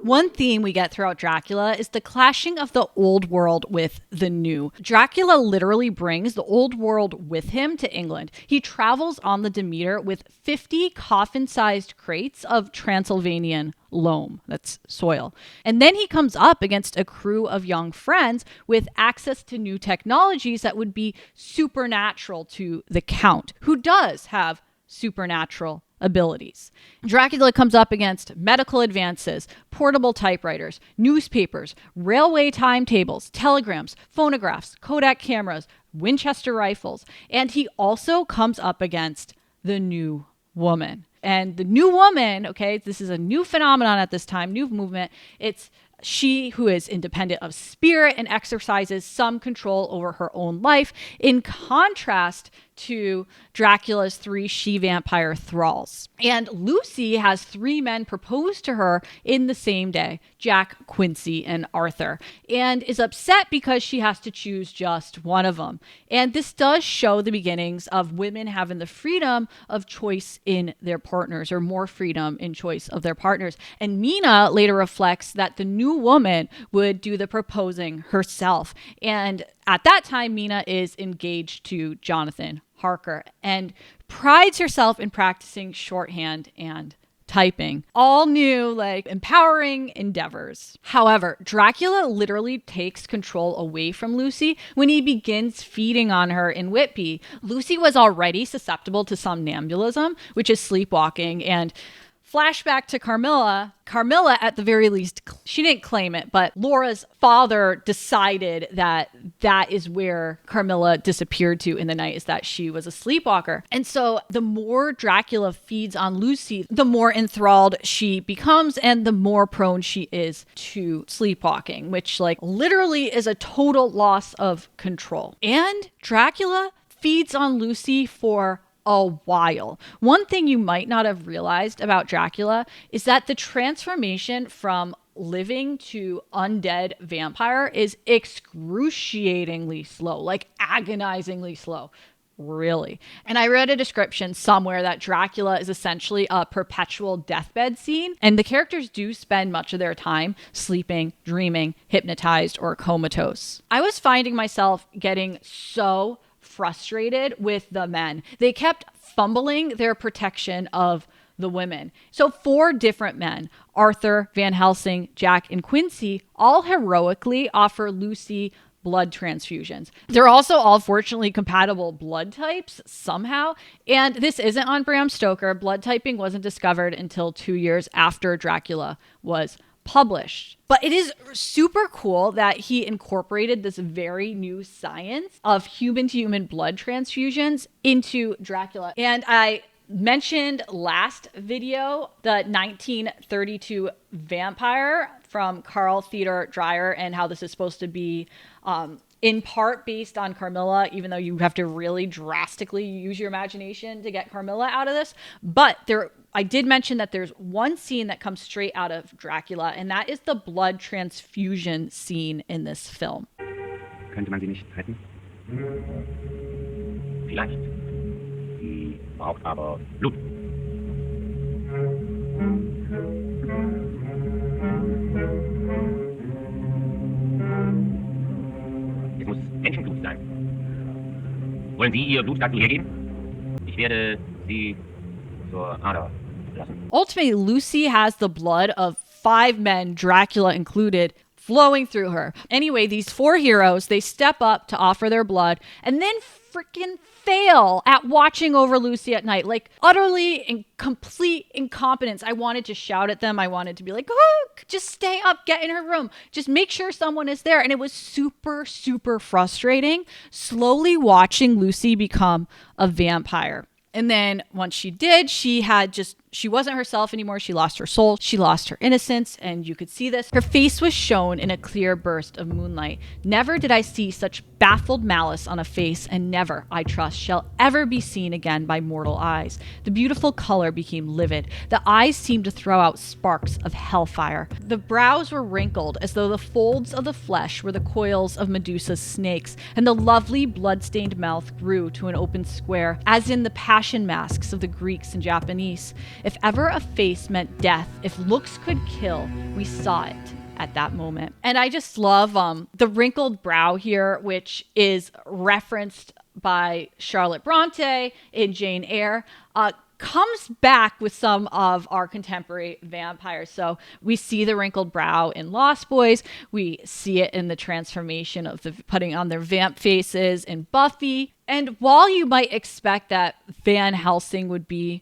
One theme we get throughout Dracula is the clashing of the old world with the new. Dracula literally brings the old world with him to England. He travels on the Demeter with 50 coffin-sized crates of Transylvanian loam, that's soil. And then he comes up against a crew of young friends with access to new technologies that would be supernatural to the Count, who does have supernatural abilities. Dracula comes up against medical advances, portable typewriters, newspapers, railway timetables, telegrams, phonographs, Kodak cameras, Winchester rifles, and he also comes up against the new woman. And the new woman, okay, this is a new phenomenon at this time, new movement. It's she who is independent of spirit and exercises some control over her own life, in contrast to Dracula's 3 she-vampire thralls. And Lucy has 3 men propose to her in the same day, Jack, Quincy, and Arthur, and is upset because she has to choose just one of them. And this does show the beginnings of women having the freedom of choice in their partners, or more freedom in choice of their partners. And Mina later reflects that the new woman would do the proposing herself. And at that time, Mina is engaged to Jonathan Harker and prides herself in practicing shorthand and typing. All new, like, empowering endeavors. However, Dracula literally takes control away from Lucy when he begins feeding on her in Whitby. Lucy was already susceptible to somnambulism, which is sleepwalking, and flashback to Carmilla. Carmilla, at the very least, she didn't claim it, but Laura's father decided that that is where Carmilla disappeared to in the night, is that she was a sleepwalker. And so the more Dracula feeds on Lucy, the more enthralled she becomes and the more prone she is to sleepwalking, which like literally is a total loss of control. And Dracula feeds on Lucy for a while. One thing you might not have realized about Dracula is that the transformation from living to undead vampire is excruciatingly slow, like agonizingly slow. Really. And I read a description somewhere that Dracula is essentially a perpetual deathbed scene, and the characters do spend much of their time sleeping, dreaming, hypnotized, or comatose. I was finding myself getting so frustrated with the men. They kept fumbling their protection of the women. So 4 different men, Arthur, Van Helsing, Jack, and Quincy, all heroically offer Lucy blood transfusions. They're also all fortunately compatible blood types somehow. And this isn't on Bram Stoker. Blood typing wasn't discovered until 2 years after Dracula was published. But it is super cool that he incorporated this very new science of human-to-human blood transfusions into Dracula. And I mentioned last video the 1932 Vampire from Carl Theodor Dreyer and how this is supposed to be in part based on Carmilla, even though you have to really drastically use your imagination to get Carmilla out of this. But I did mention that there's one scene that comes straight out of Dracula, and that is the blood transfusion scene in this film. Könnte man sie nicht retten? Vielleicht. Sie braucht aber Blut. muss Menschenblut sein. Wollen Sie Ihr Blut dazu hergeben? Ich werde Sie zur Ader lassen. Ultimately, Lucy has the blood of 5 men, Dracula included, flowing through her. Anyway, these 4 heroes, they step up to offer their blood and then freaking fail at watching over Lucy at night. Like, utterly in complete incompetence. I wanted to shout at them. I wanted to be like, oh, just stay up, get in her room. Just make sure someone is there. And it was super, super frustrating slowly watching Lucy become a vampire. And then once she did, she wasn't herself anymore. She lost her soul. She lost her innocence. And you could see this. Her face was shown in a clear burst of moonlight. Never did I see such baffled malice on a face, and never, I trust, shall ever be seen again by mortal eyes. The beautiful color became livid. The eyes seemed to throw out sparks of hellfire. The brows were wrinkled as though the folds of the flesh were the coils of Medusa's snakes, and the lovely blood-stained mouth grew to an open square, as in the passion masks of the Greeks and Japanese. If ever a face meant death, if looks could kill, we saw it at that moment. And I just love the wrinkled brow here, which is referenced by Charlotte Bronte in Jane Eyre, comes back with some of our contemporary vampires. So we see the wrinkled brow in Lost Boys. We see it in the transformation of the putting on their vamp faces in Buffy. And while you might expect that Van Helsing would be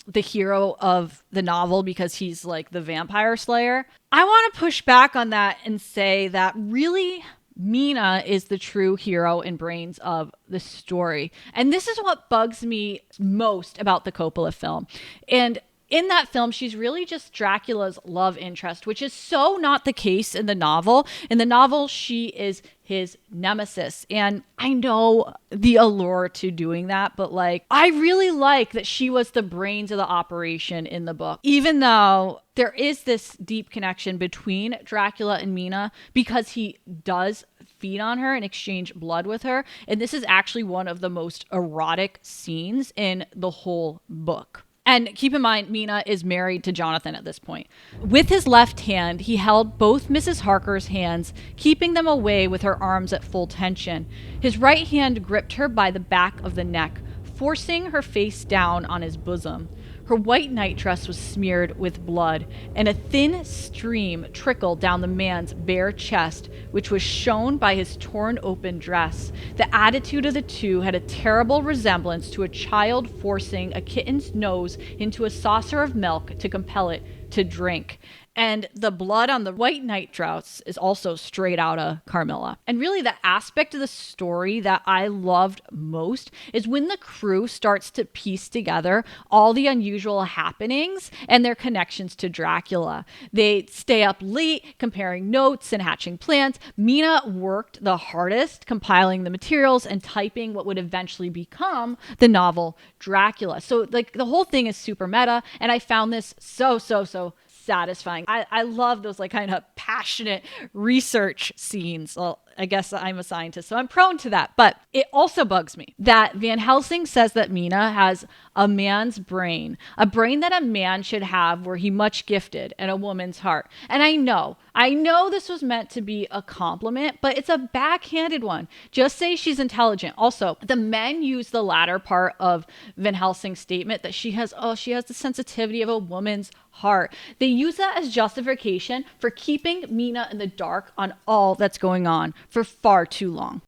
the hero of the novel because he's like the vampire slayer, I want to push back on that and say that really Mina is the true hero and brains of the story. And this is what bugs me most about the Coppola film. And in that film, she's really just Dracula's love interest, which is so not the case in the novel. In the novel, she is his nemesis. And I know the allure to doing that, but like, I really like that she was the brains of the operation in the book, even though there is this deep connection between Dracula and Mina because he does feed on her and exchange blood with her. And this is actually one of the most erotic scenes in the whole book. And keep in mind, Mina is married to Jonathan at this point. With his left hand, he held both Mrs. Harker's hands, keeping them away with her arms at full tension. His right hand gripped her by the back of the neck, forcing her face down on his bosom. Her white nightdress was smeared with blood, and a thin stream trickled down the man's bare chest, which was shown by his torn open dress. The attitude of the two had a terrible resemblance to a child forcing a kitten's nose into a saucer of milk to compel it to drink. And the blood on the white nightdress is also straight out of Carmilla. And really the aspect of the story that I loved most is when the crew starts to piece together all the unusual happenings and their connections to Dracula. They stay up late comparing notes and hatching plans. Mina worked the hardest compiling the materials and typing what would eventually become the novel Dracula. So like the whole thing is super meta, and I found this so satisfying. I love those like kind of passionate research scenes. Well, I guess I'm a scientist, so I'm prone to that. But it also bugs me that Van Helsing says that Mina has a man's brain, a brain that a man should have were he much gifted, and a woman's heart. And I know this was meant to be a compliment, but it's a backhanded one. Just say she's intelligent. Also, the men use the latter part of Van Helsing's statement that she has the sensitivity of a woman's heart. They use that as justification for keeping Mina in the dark on all that's going on for far too long.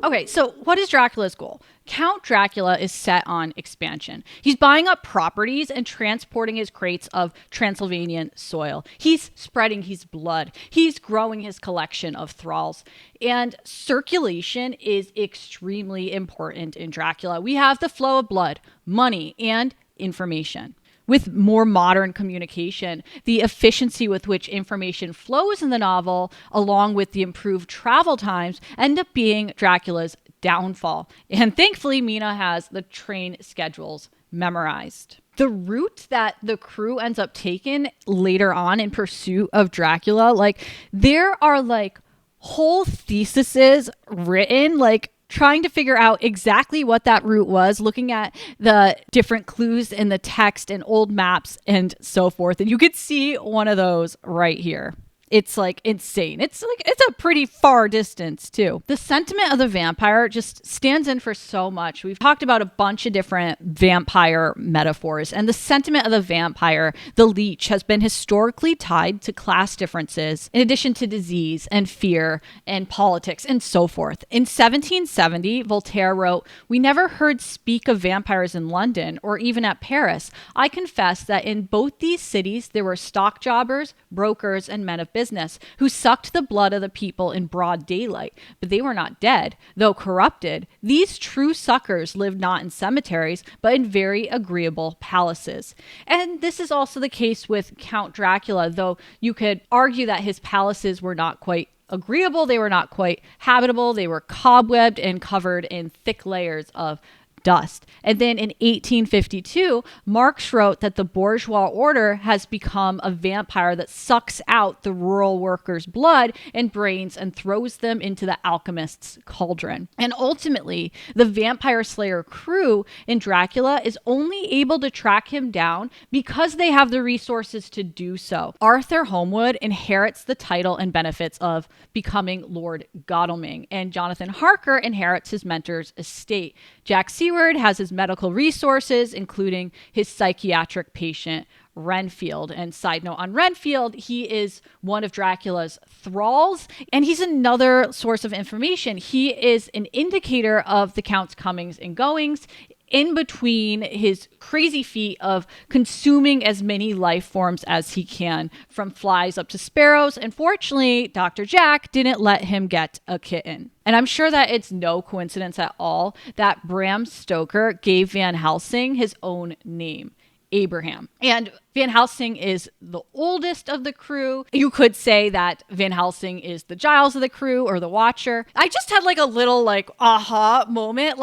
Okay, so what is Dracula's goal? Count Dracula is set on expansion. He's buying up properties and transporting his crates of Transylvanian soil. He's spreading his blood. He's growing his collection of thralls. And circulation is extremely important in Dracula. We have the flow of blood, money, and information. With more modern communication, the efficiency with which information flows in the novel, along with the improved travel times, end up being Dracula's downfall. And thankfully, Mina has the train schedules memorized. The route that the crew ends up taking later on in pursuit of Dracula, like there are like whole theses written like trying to figure out exactly what that route was, looking at the different clues in the text and old maps and so forth. And you could see one of those right here. It's like insane. It's a pretty far distance too. The sentiment of the vampire just stands in for so much. We've talked about a bunch of different vampire metaphors, and the sentiment of the vampire, the leech, has been historically tied to class differences in addition to disease and fear and politics and so forth. In 1770, Voltaire wrote, "We never heard speak of vampires in London or even at Paris. I confess that in both these cities there were stock jobbers, brokers, and men of business who sucked the blood of the people in broad daylight, but they were not dead, though corrupted. These true suckers lived not in cemeteries, but in very agreeable palaces." And this is also the case with Count Dracula, though you could argue that his palaces were not quite agreeable. They were not quite habitable. They were cobwebbed and covered in thick layers of dust. And then in 1852, Marx wrote that the bourgeois order has become a vampire that sucks out the rural workers' blood and brains and throws them into the alchemist's cauldron. And ultimately, the vampire slayer crew in Dracula is only able to track him down because they have the resources to do so. Arthur Holmwood inherits the title and benefits of becoming Lord Godalming, and Jonathan Harker inherits his mentor's estate. Jack Seward has his medical resources, including his psychiatric patient, Renfield. And side note on Renfield, he is one of Dracula's thralls, and he's another source of information. He is an indicator of the Count's comings and goings in between his crazy feat of consuming as many life forms as he can, from flies up to sparrows. And fortunately, Dr. Jack didn't let him get a kitten. And I'm sure that it's no coincidence at all that Bram Stoker gave Van Helsing his own name, Abraham. And Van Helsing is the oldest of the crew. You could say that Van Helsing is the Giles of the crew or the Watcher. I just had like a little aha moment.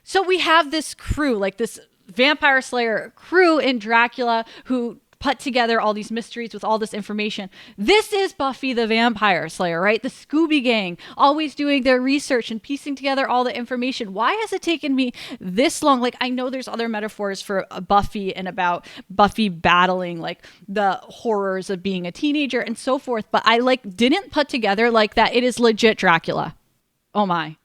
So we have this crew, this vampire slayer crew in Dracula who put together all these mysteries with all this information. This is Buffy the Vampire Slayer, right? The Scooby Gang, always doing their research and piecing together all the information. Why has it taken me this long? I know there's other metaphors for Buffy and about Buffy battling the horrors of being a teenager and so forth, but I didn't put together that it is legit Dracula. Oh my.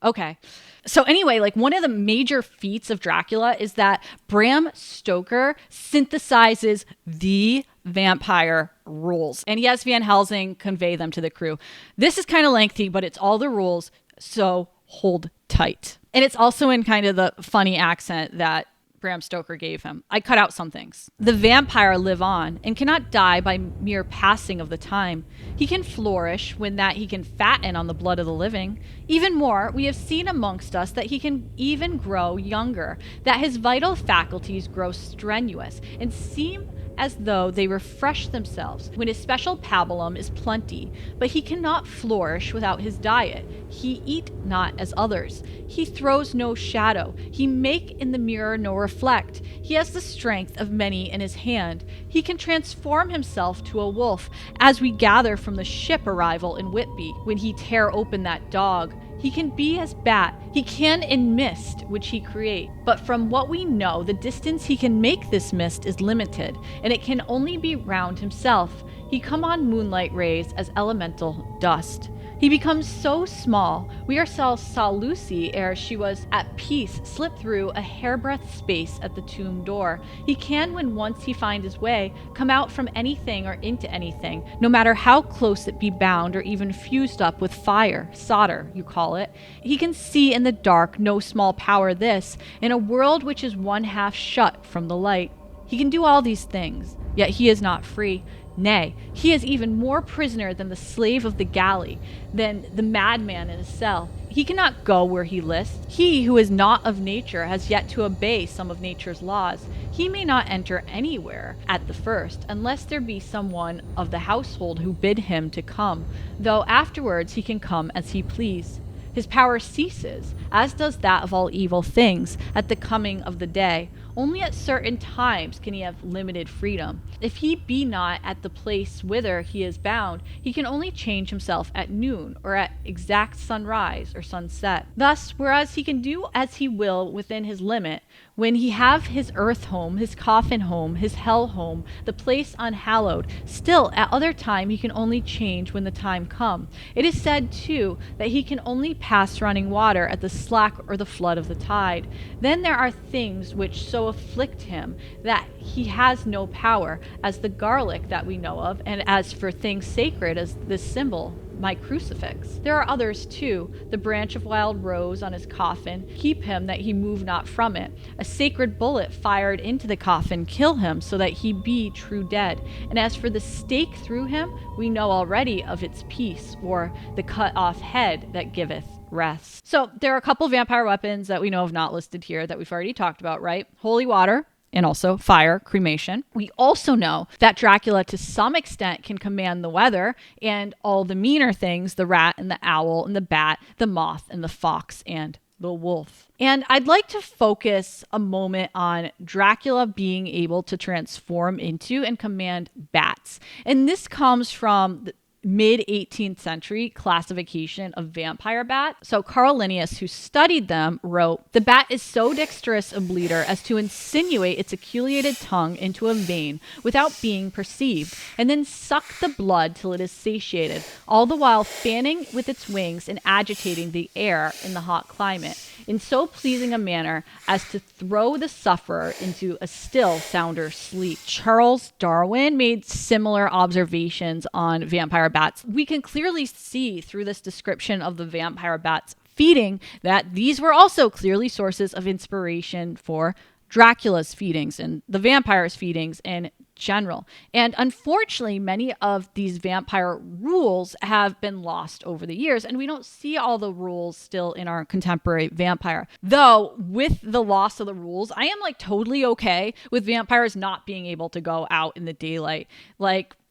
Okay. So anyway, one of the major feats of Dracula is that Bram Stoker synthesizes the vampire rules, and he has Van Helsing convey them to the crew. This is kind of lengthy, but it's all the rules, so hold tight. And it's also in kind of the funny accent that Bram Stoker gave him. I cut out some things. The vampire live on and cannot die by mere passing of the time. He can flourish when that he can fatten on the blood of the living. Even more, we have seen amongst us that he can even grow younger, that his vital faculties grow strenuous and seem as though they refresh themselves when his special pabulum is plenty. But he cannot flourish without his diet. He eat not as others. He throws no shadow. He make in the mirror no reflect. He has the strength of many in his hand. He can transform himself to a wolf, as we gather from the ship arrival in Whitby, when he tear open that dog. He can be as bat. He can in mist, which he create. But from what we know, the distance he can make this mist is limited, and it can only be round himself. He come on moonlight rays as elemental dust. He becomes so small, we ourselves saw Lucy ere she was at peace slip through a hairbreadth space at the tomb door. He can, when once he find his way, come out from anything or into anything, no matter how close it be bound or even fused up with fire, solder, you call it. He can see in the dark, no small power this, in a world which is one half shut from the light. He can do all these things, yet he is not free. Nay, he is even more prisoner than the slave of the galley, than the madman in his cell. He cannot go where he lists. He who is not of nature has yet to obey some of nature's laws. He may not enter anywhere at the first, unless there be someone of the household who bid him to come, though afterwards he can come as he please. His power ceases, as does that of all evil things, at the coming of the day. only at certain times can he have limited freedom. If he be not at the place whither he is bound, he can only change himself at noon or at exact sunrise or sunset. Thus, whereas he can do as he will within his limit, when he have his earth home, his coffin home, his hell home, the place unhallowed, still at other time he can only change when the time come. It is said, too, that he can only pass running water at the slack or the flood of the tide. Then there are things which so afflict him that he has no power, as the garlic that we know of, and as for things sacred as this symbol, my crucifix. There are others too. The branch of wild rose on his coffin keep him that he move not from it. A sacred bullet fired into the coffin kill him so that he be true dead. And as for the stake through him, we know already of its piece, or the cut off head that giveth rest. So there are a couple vampire weapons that we know of not listed here that we've already talked about, right? Holy water, and also fire, cremation. We also know that Dracula, to some extent, can command the weather and all the meaner things, the rat and the owl and the bat, the moth and the fox and the wolf. And I'd like to focus a moment on Dracula being able to transform into and command bats. And this comes from the mid-18th century classification of vampire bat. So Carl Linnaeus, who studied them, wrote, "The bat is so dexterous a bleeder as to insinuate its aculeated tongue into a vein without being perceived, and then suck the blood till it is satiated, all the while fanning with its wings and agitating the air in the hot climate, in so pleasing a manner as to throw the sufferer into a still sounder sleep." Charles Darwin made similar observations on vampire bats. We can clearly see through this description of the vampire bats feeding that these were also clearly sources of inspiration for Dracula's feedings and the vampire's feedings in general. And unfortunately, many of these vampire rules have been lost over the years, and we don't see all the rules still in our contemporary vampire. Though, with the loss of the rules, I am totally okay with vampires not being able to go out in the daylight.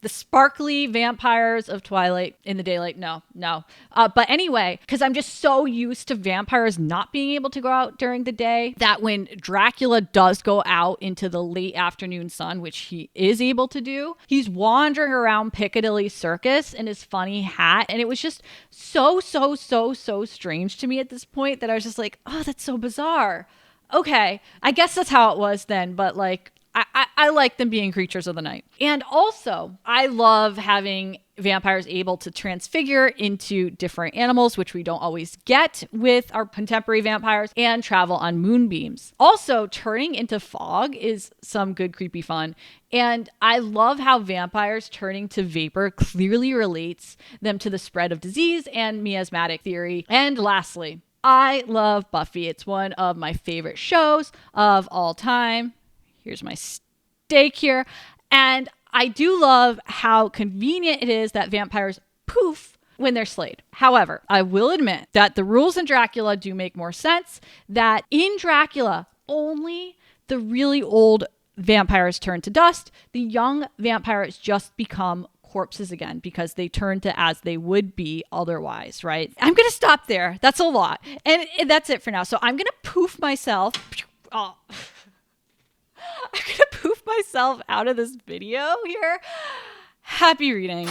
The sparkly vampires of Twilight in the daylight, no. But anyway, because I'm just so used to vampires not being able to go out during the day, that when Dracula does go out into the late afternoon sun, which he is able to do, he's wandering around Piccadilly Circus in his funny hat. And it was just so strange to me at this point that I was just like, oh, that's so bizarre. Okay, I guess that's how it was then, but I like them being creatures of the night. And also, I love having vampires able to transfigure into different animals, which we don't always get with our contemporary vampires, and travel on moonbeams. Also, turning into fog is some good creepy fun. And I love how vampires turning to vapor clearly relates them to the spread of disease and miasmatic theory. And lastly, I love Buffy. It's one of my favorite shows of all time. Here's my steak here. And I do love how convenient it is that vampires poof when they're slayed. However, I will admit that the rules in Dracula do make more sense, that in Dracula, only the really old vampires turn to dust. The young vampires just become corpses again because they turn to as they would be otherwise, right? I'm going to stop there. That's a lot. And that's it for now. So I'm going to poof myself. Oh. I'm going to poof myself out of this video here. Happy reading.